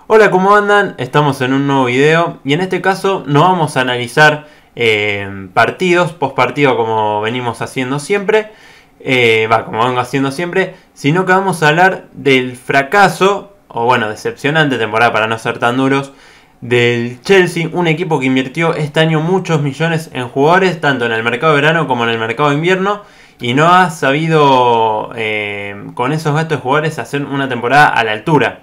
Hola, ¿cómo andan? Estamos en un nuevo video y en este caso no vamos a analizar partidos, post partido como venimos haciendo siempre, como vengo haciendo siempre, sino que vamos a hablar del fracaso, o bueno, decepcionante temporada para no ser tan duros, del Chelsea, un equipo que invirtió este año muchos millones en jugadores, tanto en el mercado de verano como en el mercado de invierno, y no ha sabido con esos gastos de jugadores hacer una temporada a la altura.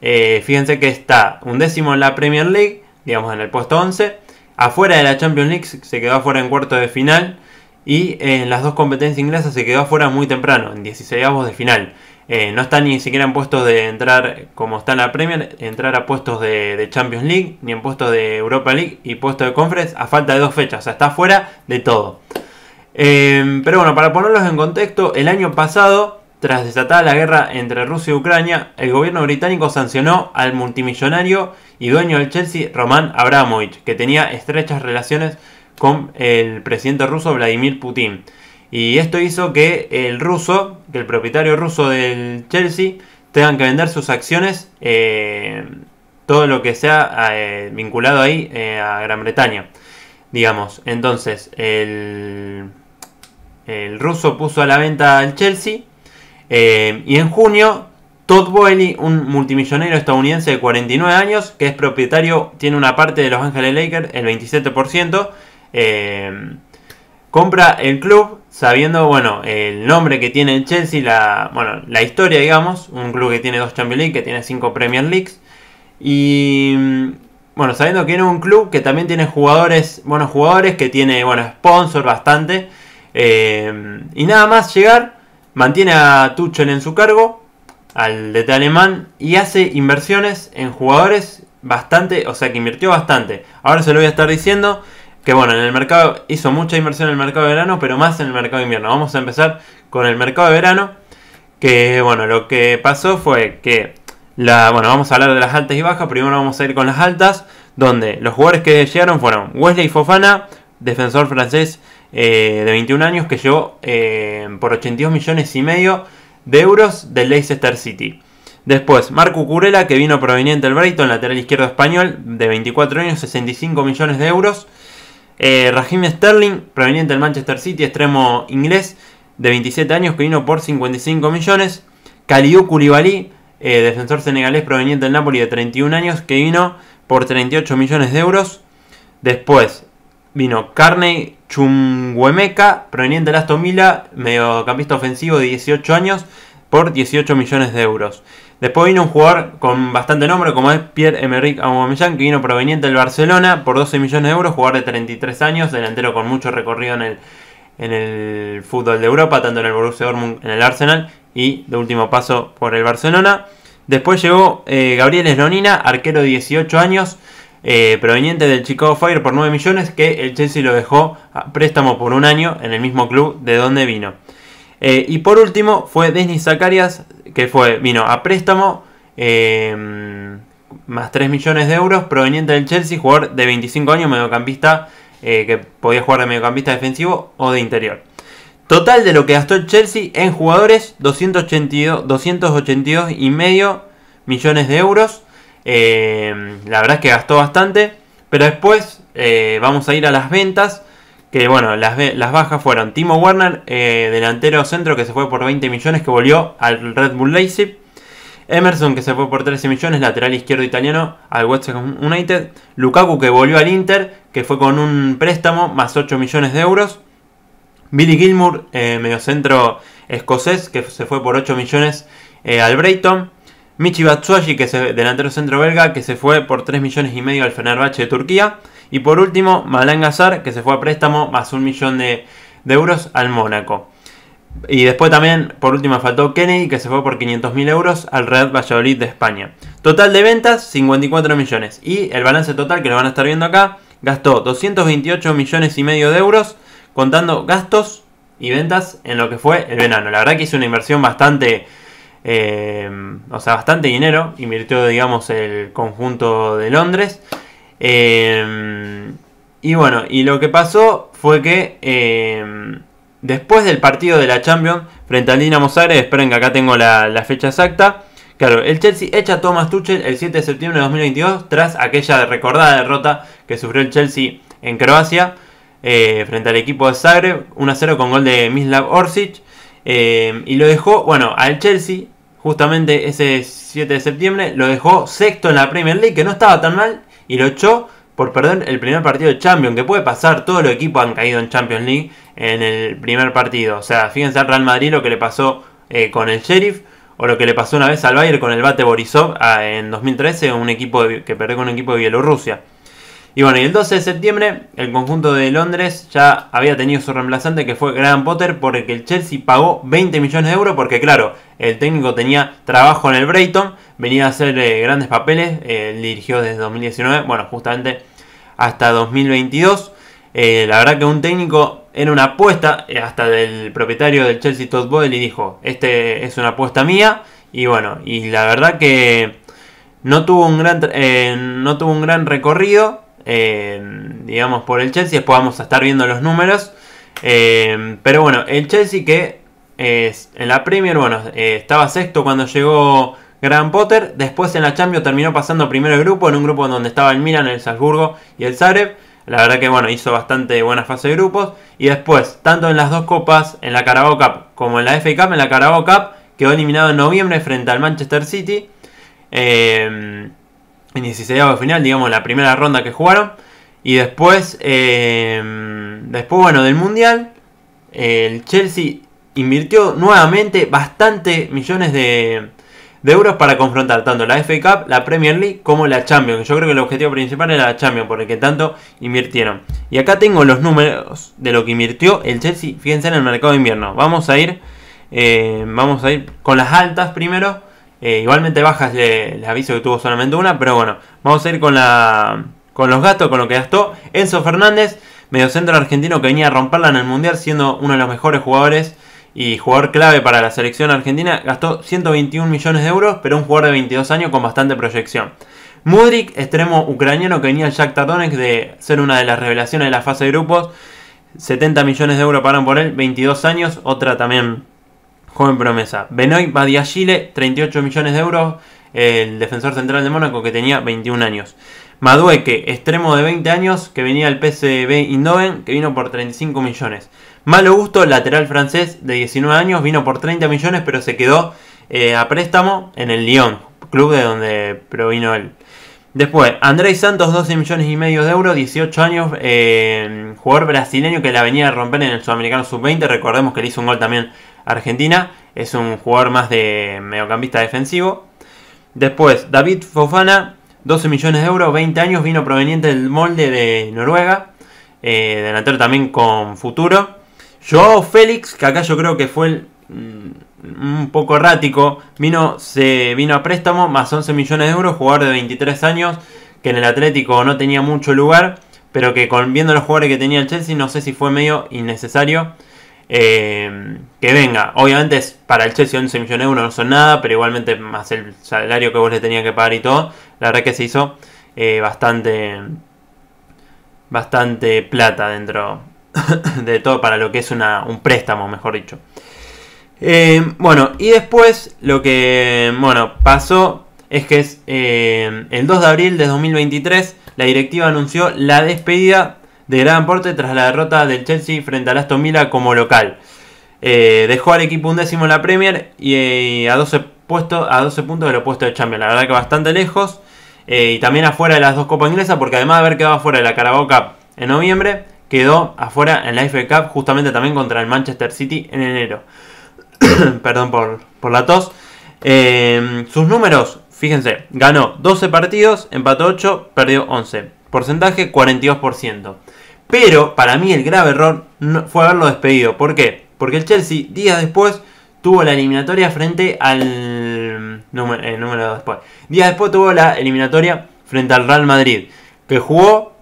Fíjense que está undécimo en la Premier League, digamos en el puesto 11. Afuera de la Champions League se quedó afuera en cuarto de final. Y en las dos competencias inglesas se quedó afuera muy temprano, en 16avos de final. No está ni siquiera en puestos de entrar como está en la Premier, entrar a puestos de Champions League, ni en puestos de Europa League y puestos de Conference a falta de 2 fechas. O sea, está fuera de todo. Pero bueno, para ponerlos en contexto, el año pasado, tras desatada la guerra entre Rusia y Ucrania, el gobierno británico sancionó al multimillonario y dueño del Chelsea, Roman Abramovich, que tenía estrechas relaciones con el presidente ruso Vladimir Putin. Y esto hizo que el propietario ruso del Chelsea, tengan que vender sus acciones, todo lo que sea vinculado ahí a Gran Bretaña, digamos. Entonces, el ruso puso a la venta al Chelsea. Y en junio, Todd Boehly, un multimillonario estadounidense de 49 años, que es propietario, tiene una parte de Los Ángeles Lakers, el 27%, compra el club sabiendo, bueno, el nombre que tiene el Chelsea, la historia, digamos, un club que tiene 2 Champions League, que tiene 5 Premier Leagues, y bueno, sabiendo que era un club que también tiene buenos jugadores, que tiene, sponsor bastante, y nada más llegar, mantiene a Tuchel en su cargo, al DT alemán, y hace inversiones en jugadores bastante, o sea que invirtió bastante. Ahora se lo voy a estar diciendo que bueno, en el mercado hizo mucha inversión en el mercado de verano, pero más en el mercado de invierno. Vamos a empezar con el mercado de verano, que bueno, lo que pasó fue que vamos a hablar de las altas y bajas. Primero vamos a ir con las altas, donde los jugadores que llegaron fueron Wesley Fofana, defensor francés de 21 años, que llegó por 82 millones y medio de euros del Leicester City. Después, Marco Cucurella, que vino proveniente del Brighton, lateral izquierdo español, de 24 años, 65 millones de euros. Raheem Sterling, proveniente del Manchester City, extremo inglés, de 27 años, que vino por 55 millones. Kalidou Koulibaly, defensor senegalés proveniente del Napoli, de 31 años, que vino por 38 millones de euros. Después vino Carney Chukwuemeka, proveniente del Aston Villa, mediocampista ofensivo de 18 años, por 18 millones de euros. Después vino un jugador con bastante nombre, como es Pierre-Emerick Aubameyang, que vino proveniente del Barcelona por 12 millones de euros, jugador de 33 años, delantero con mucho recorrido en el fútbol de Europa, tanto en el Borussia Dortmund, en el Arsenal, y de último paso por el Barcelona. Después llegó Gabriel Slonina, arquero de 18 años, proveniente del Chicago Fire, por 9 millones, que el Chelsea lo dejó a préstamo por un año en el mismo club de donde vino. Y por último fue Denis Zacharias, que vino a préstamo, más 3 millones de euros, proveniente del Chelsea, jugador de 25 años, mediocampista, que podía jugar de mediocampista defensivo o de interior. Total de lo que gastó el Chelsea en jugadores, 282 y medio millones de euros. La verdad es que gastó bastante, pero después vamos a ir a las ventas. Que bueno, las bajas fueron Timo Werner, delantero centro, que se fue por 20 millones, que volvió al Red Bull Leipzig. Emerson, que se fue por 13 millones, lateral izquierdo italiano, al West Ham United. Lukaku, que volvió al Inter, que fue con un préstamo, más 8 millones de euros. Billy Gilmour, mediocentro escocés, que se fue por 8 millones al Brighton. Michy Batshuayi, que es delantero centro belga, que se fue por 3 millones y medio al Fenerbahce de Turquía. Y por último, Malang Azar, que se fue a préstamo, más 1 millón de euros al Mónaco. Y después también, por último, faltó Kennedy, que se fue por 500.000 euros al Real Valladolid de España. Total de ventas, 54 millones. Y el balance total, que lo van a estar viendo acá, gastó 228 millones y medio de euros, contando gastos y ventas en lo que fue el verano. La verdad que hizo una inversión bastante dinero. Invirtió, digamos, el conjunto de Londres. Y bueno, y lo que pasó fue que después del partido de la Champions frente al Dinamo Zagreb, esperen que acá tengo la fecha exacta, Claro, el Chelsea echa a Thomas Tuchel el 7 de septiembre de 2022 tras aquella recordada derrota que sufrió el Chelsea en Croacia frente al equipo de Zagreb, 1-0 con gol de Mislav Orsic, y lo dejó, bueno, al Chelsea, justamente ese 7 de septiembre, lo dejó sexto en la Premier League, que no estaba tan mal, y lo echó por perder el primer partido de Champions, que puede pasar, todos los equipos han caído en Champions League en el primer partido. O sea, fíjense al Real Madrid lo que le pasó con el Sheriff, o lo que le pasó una vez al Bayern con el Bate Borisov en 2013, un equipo que perdió con un equipo de Bielorrusia. Y bueno, y el 12 de septiembre el conjunto de Londres ya había tenido su reemplazante, que fue Graham Potter, porque el Chelsea pagó 20 millones de euros, porque claro, el técnico tenía trabajo en el Brighton, venía a hacer grandes papeles, dirigió desde 2019, bueno, justamente hasta 2022. La verdad que un técnico era una apuesta, hasta del propietario del Chelsea, Todd Boehly, dijo, este es una apuesta mía, y bueno, y la verdad que no tuvo un gran recorrido, digamos, por el Chelsea. Después vamos a estar viendo los números, pero bueno, el Chelsea que en la Premier, bueno, estaba sexto cuando llegó Graham Potter. Después en la Champions terminó pasando primero el grupo, en un grupo donde estaba el Milan, el Salzburgo y el Zagreb. La verdad que bueno, hizo bastante buena fase de grupos. Y después, tanto en las dos copas, en la Carabao Cup como en la FA Cup, en la Carabao Cup quedó eliminado en noviembre frente al Manchester City, en 16avo de final, digamos, la primera ronda que jugaron. Y después, bueno, del Mundial, el Chelsea invirtió nuevamente bastante millones de euros para confrontar tanto la FA Cup, la Premier League como la Champions. Yo creo que el objetivo principal era la Champions, por el que tanto invirtieron. Y acá tengo los números de lo que invirtió el Chelsea, fíjense, en el mercado de invierno. Vamos a ir con las altas primero. Igualmente bajas les aviso que tuvo solamente una, pero bueno, vamos a ir con los gastos, con lo que gastó Enzo Fernández, mediocentro argentino que venía a romperla en el Mundial, siendo uno de los mejores jugadores y jugador clave para la selección argentina. Gastó 121 millones de euros, pero un jugador de 22 años con bastante proyección. Mudryk, extremo ucraniano que venía al Shakhtar Donetsk de ser una de las revelaciones de la fase de grupos, 70 millones de euros pagaron por él, 22 años, otra también joven promesa. Benoit Badiashile, 38 millones de euros, el defensor central de Mónaco que tenía 21 años. Madueke, extremo de 20 años que venía al PSV Eindhoven, que vino por 35 millones. Malo Gusto, lateral francés de 19 años, vino por 30 millones, pero se quedó a préstamo en el Lyon, club de donde provino él. Después, Andrés Santos, 12 millones y medio de euros, 18 años, jugador brasileño que la venía a romper en el Sudamericano Sub-20. Recordemos que le hizo un gol también a Argentina. Es un jugador más de mediocampista defensivo. Después, David Fofana, 12 millones de euros, 20 años, vino proveniente del Molde de Noruega. Delantero también con futuro. Joao Félix, que acá yo creo que fue un poco errático, vino a préstamo, más 11 millones de euros, jugador de 23 años, que en el Atlético no tenía mucho lugar, pero que viendo los jugadores que tenía el Chelsea, no sé si fue medio innecesario que venga. Obviamente para el Chelsea 11 millones de euros no son nada, pero igualmente más el salario que vos le tenías que pagar y todo, la verdad que se hizo bastante plata dentro de todo para lo que es un préstamo, mejor dicho. Bueno, y después lo que pasó es que el 2 de abril de 2023 la directiva anunció la despedida de Graham Potter tras la derrota del Chelsea frente al Aston Villa como local. Dejó al equipo undécimo en la Premier y a 12 puntos de los puestos de Champions. La verdad que bastante lejos. Y también afuera de las dos copas inglesas, porque además de haber quedado afuera de la Carabao Cup en noviembre, quedó afuera en la FA Cup justamente también contra el Manchester City en enero. Perdón por la tos. Sus números, fíjense, ganó 12 partidos, empató 8, perdió 11. Porcentaje 42%. Pero para mí el grave error fue haberlo despedido. ¿Por qué? Porque el Chelsea días después tuvo la eliminatoria frente al número después. Días después tuvo la eliminatoria frente al Real Madrid, que jugó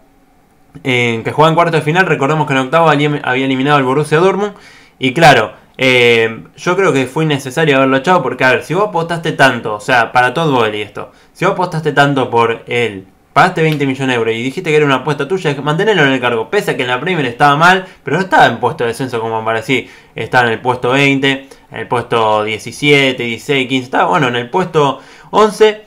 en cuartos de final. Recordemos que en octavo había eliminado al Borussia Dortmund. Y claro, yo creo que fue innecesario haberlo echado, porque a ver, si vos apostaste tanto, o sea, para todo Boehly esto, si vos apostaste tanto por él, pagaste 20 millones de euros y dijiste que era una apuesta tuya, mantenerlo en el cargo, pese a que en la Premier estaba mal, pero no estaba en puesto de descenso como parecía, estaba en el puesto 20, en el puesto 17, 16, 15, estaba bueno en el puesto 11.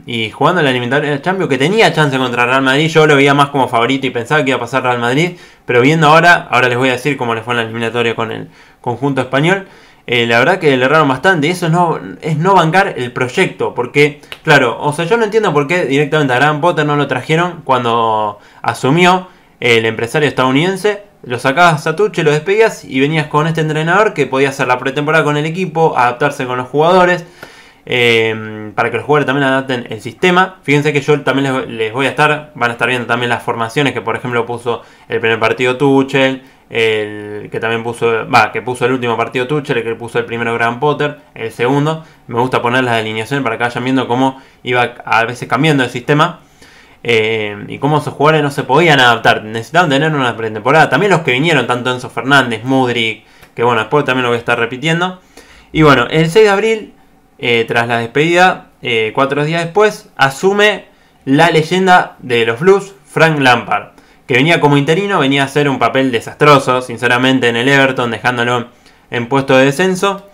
Y jugando en la eliminatoria del Champions, que tenía chance contra Real Madrid. Yo lo veía más como favorito y pensaba que iba a pasar Real Madrid, pero viendo ahora les voy a decir cómo les fue en la eliminatoria con el conjunto español. La verdad que le erraron bastante, y eso es no bancar el proyecto, porque claro, o sea, yo no entiendo por qué directamente a Graham Potter no lo trajeron cuando asumió el empresario estadounidense. Lo sacabas a Tuchel, lo despedías y venías con este entrenador que podía hacer la pretemporada con el equipo, adaptarse con los jugadores, para que los jugadores también adapten el sistema. Fíjense que yo también les voy a van a estar viendo también las formaciones que por ejemplo puso el primer partido Tuchel, que también puso el último partido Tuchel, el que puso el primero Graham Potter, el segundo. Me gusta poner las alineaciones para que vayan viendo cómo iba a veces cambiando el sistema, y cómo esos jugadores no se podían adaptar, necesitaban tener una pretemporada. También los que vinieron, tanto Enzo Fernández, Mudryk, que bueno, después también lo voy a estar repitiendo. Y bueno, el 6 de abril, tras la despedida, 4 días después, asume la leyenda de los Blues, Frank Lampard, que venía como interino, venía a hacer un papel desastroso, sinceramente, en el Everton, dejándolo en puesto de descenso.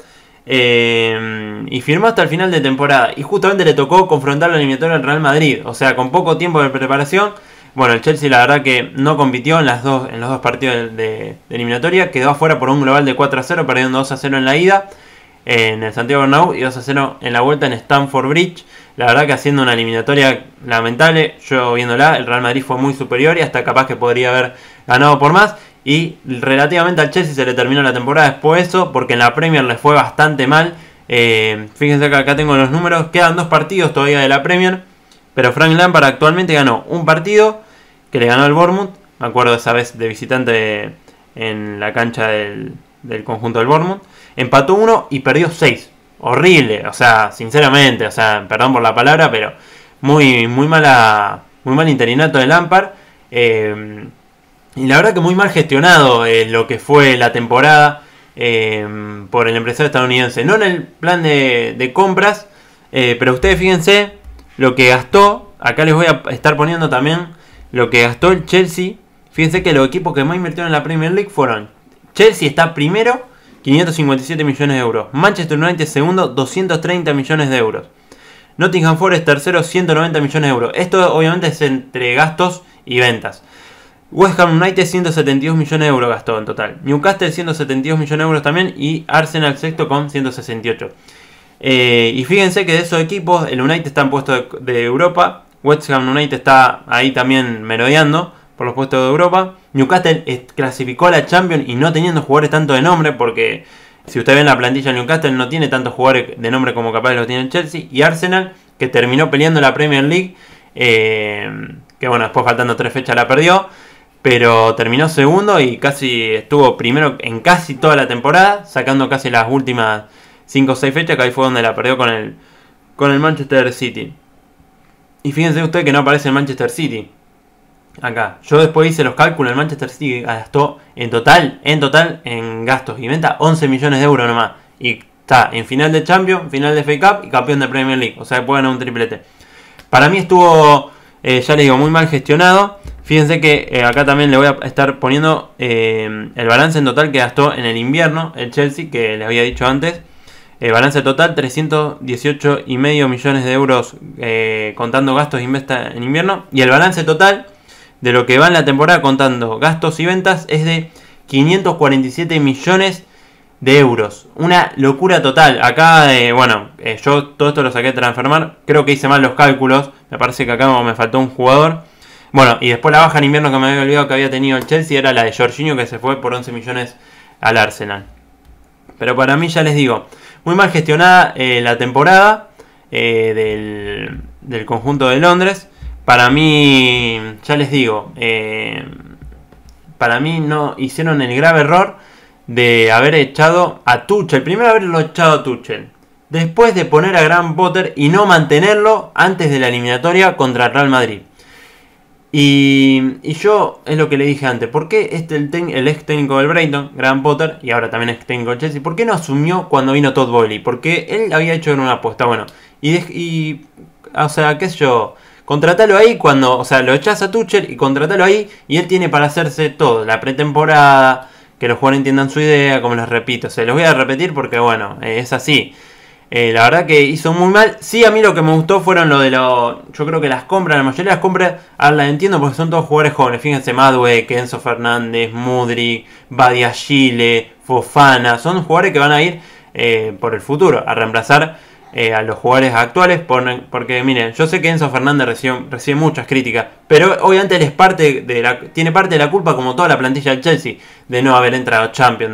Y firmó hasta el final de temporada. Y justamente le tocó confrontar la eliminatoria al Real Madrid. O sea, con poco tiempo de preparación. Bueno, el Chelsea la verdad que no compitió en los dos partidos de eliminatoria. Quedó afuera por un global de 4-0, perdiendo 2-0 en la ida en el Santiago Bernabéu y 2-0 en la vuelta en Stamford Bridge. La verdad que haciendo una eliminatoria lamentable. Yo viéndola, el Real Madrid fue muy superior y hasta capaz que podría haber ganado por más. Y relativamente al Chelsea se le terminó la temporada después de eso, porque en la Premier le fue bastante mal. Fíjense que acá tengo los números. Quedan 2 partidos todavía de la Premier, pero Frank Lampard actualmente ganó un partido que le ganó el Bournemouth. Me acuerdo de esa vez de visitante en la cancha del conjunto del Bournemouth. Empató 1 y perdió 6. Horrible, o sea, sinceramente, o sea, perdón por la palabra, pero muy mal interinato de Lampard. Y la verdad que muy mal gestionado lo que fue la temporada por el empresario estadounidense. No en el plan de compras, pero ustedes fíjense lo que gastó. Acá les voy a estar poniendo también lo que gastó el Chelsea. Fíjense que los equipos que más invirtieron en la Premier League fueron: Chelsea está primero, 557 millones de euros. Manchester United segundo, 230 millones de euros. Nottingham Forest tercero, 190 millones de euros. Esto obviamente es entre gastos y ventas. West Ham United 172 millones de euros gastó en total. Newcastle 172 millones de euros también. Y Arsenal sexto con 168. Y fíjense que de esos equipos el United está en puesto de Europa. West Ham United está ahí también merodeando por los puestos de Europa. Newcastle clasificó a la Champions y no teniendo jugadores tanto de nombre, porque si ustedes ven la plantilla de Newcastle no tiene tantos jugadores de nombre como capaz lo tiene el Chelsea. Y Arsenal, que terminó peleando la Premier League, que bueno, después faltando 3 fechas la perdió, pero terminó segundo y casi estuvo primero en casi toda la temporada, sacando casi las últimas 5 o 6 fechas, que ahí fue donde la perdió con el Manchester City. Y fíjense ustedes que no aparece el Manchester City acá. Yo después hice los cálculos. El Manchester City gastó en total en gastos y venta 11 millones de euros nomás. Y está en final de Champions, final de FA Cup y campeón de Premier League. O sea que puede ganar un triplete. Para mí estuvo, ya les digo, muy mal gestionado. Fíjense que acá también le voy a estar poniendo el balance en total que gastó en el invierno el Chelsea, que les había dicho antes. Balance total 318,5 millones de euros, contando gastos y ventas en invierno. Y el balance total de lo que va en la temporada contando gastos y ventas es de 547 millones de euros. Una locura total. Acá, yo todo esto lo saqué de Transfermarkt. Creo que hice mal los cálculos. Me parece que acá me faltó un jugador. Bueno, y después la baja en invierno que me había olvidado que había tenido el Chelsea era la de Jorginho, que se fue por 11 millones al Arsenal. Pero para mí, ya les digo, muy mal gestionada la temporada del conjunto de Londres. Para mí, ya les digo, para mí no hicieron el grave error de haber echado a Tuchel. Primero haberlo echado a Tuchel, después de poner a Graham Potter y no mantenerlo antes de la eliminatoria contra el Real Madrid. Y yo, es lo que le dije antes, ¿por qué el ex técnico del Brighton, Graham Potter, y ahora también ex técnico del Chelsea, por qué no asumió cuando vino Todd Boehly? Porque él había hecho una apuesta, bueno, o sea, qué sé yo, contratalo ahí cuando, o sea, lo echás a Tuchel y contratalo ahí, y él tiene para hacerse todo, la pretemporada, que los jugadores entiendan su idea, como les repito. Se los voy a repetir porque, bueno, es así. La verdad que hizo muy mal. Sí, a mí lo que me gustó fueron yo creo que las compras, la mayoría de las compras, ahora las entiendo porque son todos jugadores jóvenes. Fíjense, Madueke, Enzo Fernández, Mudryk, Badiashile, Fofana. Son jugadores que van a ir por el futuro a reemplazar a los jugadores actuales. Porque miren, yo sé que Enzo Fernández recibe muchas críticas, pero obviamente él tiene parte de la culpa, como toda la plantilla del Chelsea, de no haber entrado Champions,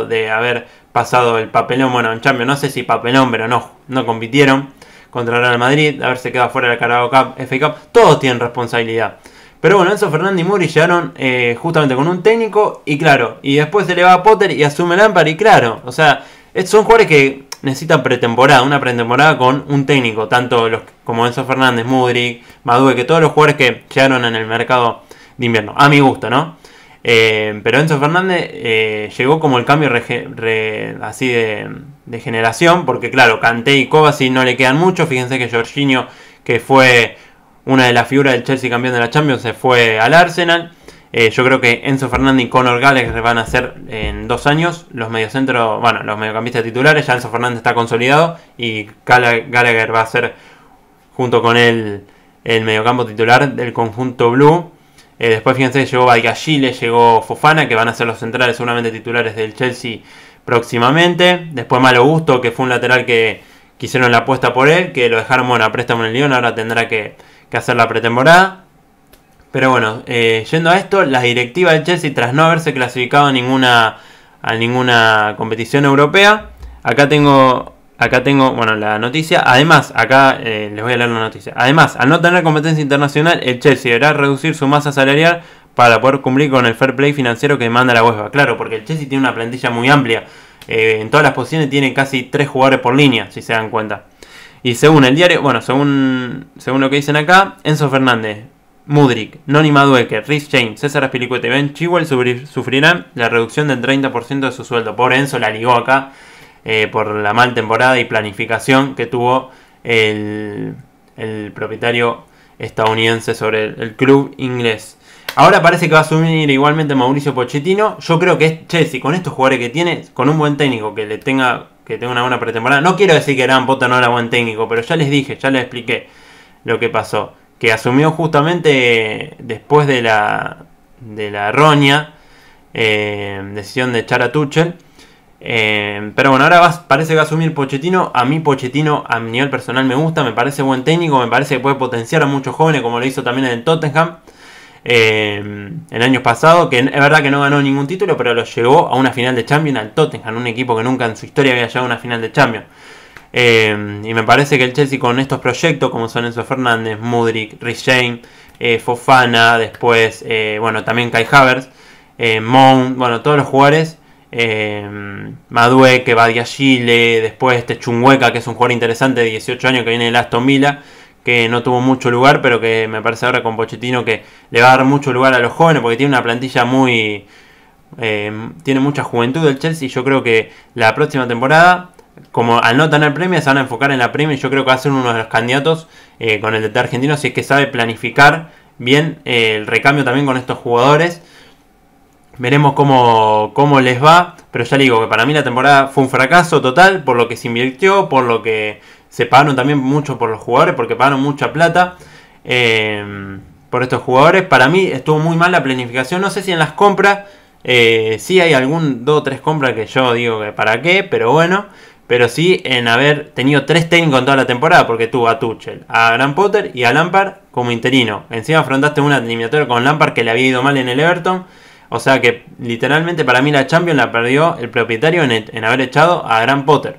de haber pasado el papelón, bueno, en Champions, no sé si papelón, pero no compitieron contra el Real Madrid, de haberse quedado fuera del Carabao Cup, FA Cup, todos tienen responsabilidad. Pero bueno, Enzo Fernández y Mudryk llegaron justamente con un técnico, y claro, y después se le va a Potter y asume Lampard, y claro, o sea, son jugadores que necesitan pretemporada, una pretemporada con un técnico, tanto como Enzo Fernández, Mudryk, Madueke, todos los jugadores que llegaron en el mercado de invierno, a mi gusto, ¿no? Pero Enzo Fernández llegó como el cambio así de generación, porque claro, Kanté y Kovacic no le quedan mucho. Fíjense que Jorginho, que fue una de las figuras del Chelsea campeón de la Champions, se fue al Arsenal. Yo creo que Enzo Fernández y Conor Gallagher van a ser en 2 años los mediocampistas titulares. Ya Enzo Fernández está consolidado y Gallagher va a ser junto con él el mediocampo titular del conjunto blue. Después fíjense que llegó Badiashile, llegó Fofana, que van a ser los centrales seguramente titulares del Chelsea próximamente. Después Malo Gusto, que fue un lateral que hicieron la apuesta por él, que lo dejaron a préstamo en el Lyon, ahora tendrá que hacer la pretemporada. Pero bueno, yendo a esto, la directiva del Chelsea, tras no haberse clasificado a ninguna competición europea, acá tengo la noticia. Además, acá les voy a leer la noticia. Además, al no tener competencia internacional, el Chelsea deberá reducir su masa salarial para poder cumplir con el fair play financiero que demanda la UEFA. Claro, porque el Chelsea tiene una plantilla muy amplia. En todas las posiciones tiene casi 3 jugadores por línea, si se dan cuenta. Y según el diario, según lo que dicen acá, Enzo Fernández, Mudryk, Noni Madueke, Reece James, César Azpilicueta y Ben Chilwell sufrirán la reducción del 30% de su sueldo. Por Enzo la ligó acá. Por la mal temporada y planificación que tuvo el propietario estadounidense sobre el club inglés. Ahora parece que va a asumir igualmente Mauricio Pochettino. Yo creo que es Chelsea, con estos jugadores que tiene, con un buen técnico que tenga una buena pretemporada. No quiero decir que Graham Potter no era buen técnico, pero ya les expliqué lo que pasó. Que asumió justamente después de la errónea decisión de echar a Tuchel. Pero bueno, ahora parece que va a asumir Pochettino. A mí Pochettino a nivel personal me gusta, me parece buen técnico, me parece que puede potenciar a muchos jóvenes, como lo hizo también en el Tottenham el año pasado, que es verdad que no ganó ningún título, pero lo llevó a una final de Champions al Tottenham, un equipo que nunca en su historia había llegado a una final de Champions. Y me parece que el Chelsea, con estos proyectos como son Enzo Fernández, Mudryk, Reece James, Fofana, después también Kai Havertz, Mount, todos los jugadores, Madueke, Badiashile, después Chungueka, que es un jugador interesante de 18 años que viene del Aston Villa, que no tuvo mucho lugar, pero que me parece ahora con Pochettino que le va a dar mucho lugar a los jóvenes, porque tiene una plantilla tiene mucha juventud el Chelsea. Y yo creo que la próxima temporada, como al no tener premios, se van a enfocar en la Premier, y yo creo que va a ser uno de los candidatos con el DT argentino, si es que sabe planificar bien el recambio también con estos jugadores. Veremos cómo les va, pero ya le digo que para mí la temporada fue un fracaso total, por lo que se invirtió, por lo que se pagaron también mucho por los jugadores, porque pagaron mucha plata por estos jugadores. Para mí estuvo muy mal la planificación, no sé si en las compras, sí hay 2 o 3 compras que yo digo que para qué, pero bueno, pero sí en haber tenido 3 técnicos en toda la temporada, porque tuvo a Tuchel, a Graham Potter y a Lampard como interino. Encima afrontaste una eliminatoria con Lampard que le había ido mal en el Everton. O sea que literalmente para mí la Champions la perdió el propietario en haber echado a Graham Potter.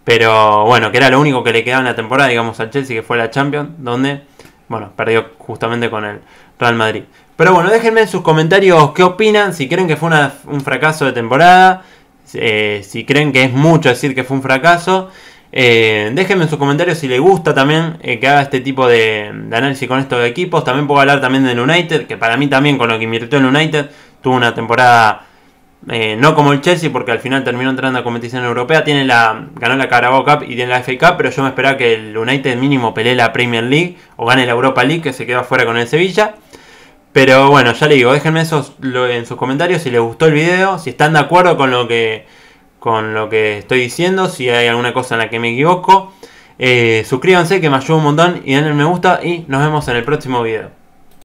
Pero bueno, que era lo único que le quedaba en la temporada, digamos, al Chelsea, que fue la Champions, donde, perdió justamente con el Real Madrid. Pero bueno, déjenme en sus comentarios qué opinan, si creen que fue un fracaso de temporada, si creen que es mucho decir que fue un fracaso. Déjenme en sus comentarios si les gusta también que haga este tipo de análisis con estos equipos. También puedo hablar también del United, que para mí también, con lo que invirtió el United, tuvo una temporada no como el Chelsea, porque al final terminó entrando a competición europea. Ganó la Carabao Cup y tiene la FA Cup, pero yo me esperaba que el United mínimo pelee la Premier League o gane la Europa League, que se quedó fuera con el Sevilla. Pero bueno, ya le digo, déjenme en sus comentarios si les gustó el video, si están de acuerdo con lo que estoy diciendo, si hay alguna cosa en la que me equivoco. Suscríbanse que me ayuda un montón y denle me gusta y nos vemos en el próximo video.